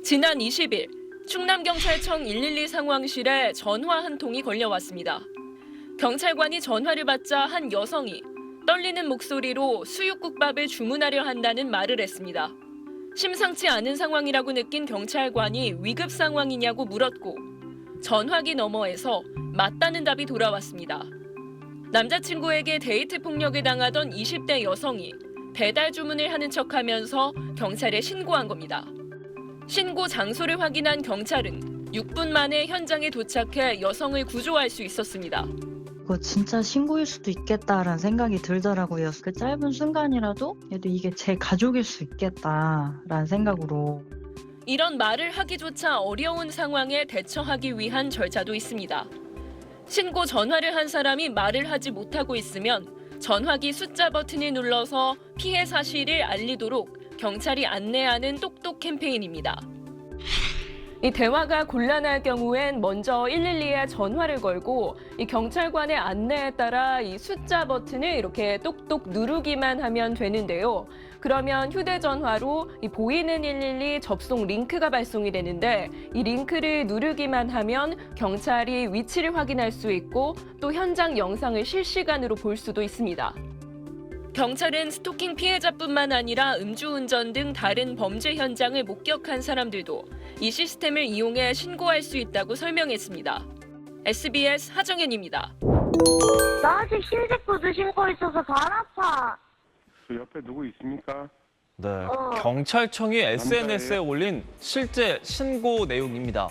지난 20일 충남경찰청 112 상황실에 전화 한 통이 걸려왔습니다. 경찰관이 전화를 받자 한 여성이 떨리는 목소리로 수육국밥을 주문하려 한다는 말을 했습니다. 심상치 않은 상황이라고 느낀 경찰관이 위급 상황이냐고 물었고 전화기 너머에서 맞다는 답이 돌아왔습니다. 남자친구에게 데이트 폭력을 당하던 20대 여성이 배달 주문을 하는 척하면서 경찰에 신고한 겁니다. 신고 장소를 확인한 경찰은 6분 만에 현장에 도착해 여성을 구조할 수 있었습니다. 이거 진짜 신고일 수도 있겠다라는 생각이 들더라고요. 그 짧은 순간이라도 그래도 이게 제 가족일 수 있겠다라는 생각으로. 이런 말을 하기조차 어려운 상황에 대처하기 위한 절차도 있습니다. 신고 전화를 한 사람이 말을 하지 못하고 있으면 전화기 숫자 버튼을 눌러서 피해 사실을 알리도록 경찰이 안내하는 똑똑 캠페인입니다. 이 대화가 곤란할 경우엔 먼저 112에 전화를 걸고 이 경찰관의 안내에 따라 이 숫자 버튼을 이렇게 똑똑 누르기만 하면 되는데요. 그러면 휴대전화로 이 보이는 112 접속 링크가 발송이 되는데 이 링크를 누르기만 하면 경찰이 위치를 확인할 수 있고 또 현장 영상을 실시간으로 볼 수도 있습니다. 경찰은 스토킹 피해자뿐만 아니라 음주운전 등 다른 범죄 현장을 목격한 사람들도 이 시스템을 이용해 신고할 수 있다고 설명했습니다. SBS 하정현입니다. 나 아직 흰색구두 신고 있어서 발 아파. 그 옆에 누구 있습니까? 네, 경찰청이 SNS에 올린 실제 신고 내용입니다.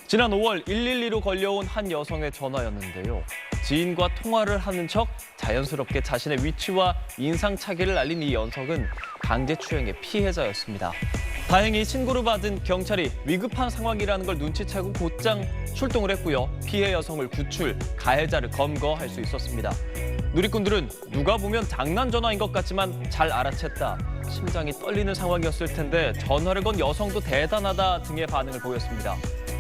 지난 5월 112로 걸려온 한 여성의 전화였는데요. 지인과 통화를 하는 척 자연스럽게 자신의 위치와 인상착의를 알린 이 여성은 강제추행의 피해자였습니다. 다행히 신고를 받은 경찰이 위급한 상황이라는 걸 눈치채고 곧장 출동을 했고요. 피해 여성을 구출, 가해자를 검거할 수 있었습니다. 누리꾼들은 누가 보면 장난 전화인 것 같지만 잘 알아챘다. 심장이 떨리는 상황이었을 텐데 전화를 건 여성도 대단하다 등의 반응을 보였습니다.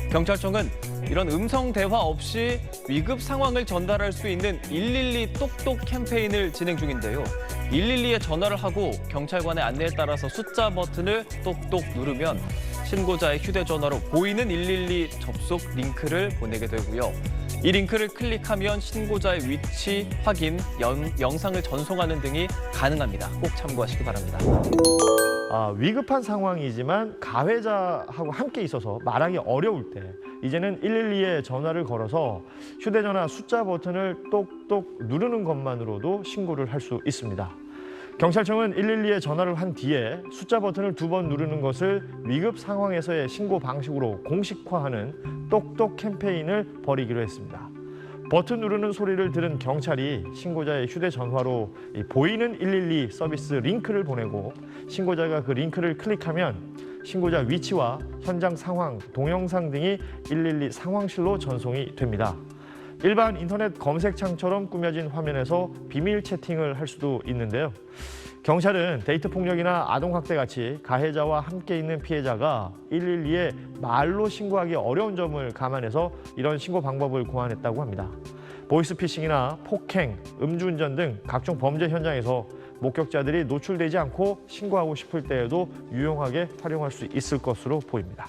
경찰청은 이런 음성 대화 없이 위급 상황을 전달할 수 있는 112 똑똑 캠페인을 진행 중인데요. 112에 전화를 하고 경찰관의 안내에 따라서 숫자 버튼을 똑똑 누르면 신고자의 휴대전화로 보이는 112 접속 링크를 보내게 되고요. 이 링크를 클릭하면 신고자의 위치 확인, 영상을 전송하는 등이 가능합니다. 꼭 참고하시기 바랍니다. 위급한 상황이지만 가해자하고 함께 있어서 말하기 어려울 때 이제는 112에 전화를 걸어서 휴대전화 숫자 버튼을 똑똑 누르는 것만으로도 신고를 할 수 있습니다. 경찰청은 112에 전화를 한 뒤에 숫자 버튼을 2번 누르는 것을 위급 상황에서의 신고 방식으로 공식화하는 똑똑 캠페인을 벌이기로 했습니다. 버튼 누르는 소리를 들은 경찰이 신고자의 휴대전화로 보이는 112 서비스 링크를 보내고 신고자가 그 링크를 클릭하면 신고자 위치와 현장 상황, 동영상 등이 112 상황실로 전송이 됩니다. 일반 인터넷 검색창처럼 꾸며진 화면에서 비밀 채팅을 할 수도 있는데요. 경찰은 데이트 폭력이나 아동학대 같이 가해자와 함께 있는 피해자가 112에 말로 신고하기 어려운 점을 감안해서 이런 신고 방법을 고안했다고 합니다. 보이스피싱이나 폭행, 음주운전 등 각종 범죄 현장에서 목격자들이 노출되지 않고 신고하고 싶을 때에도 유용하게 활용할 수 있을 것으로 보입니다.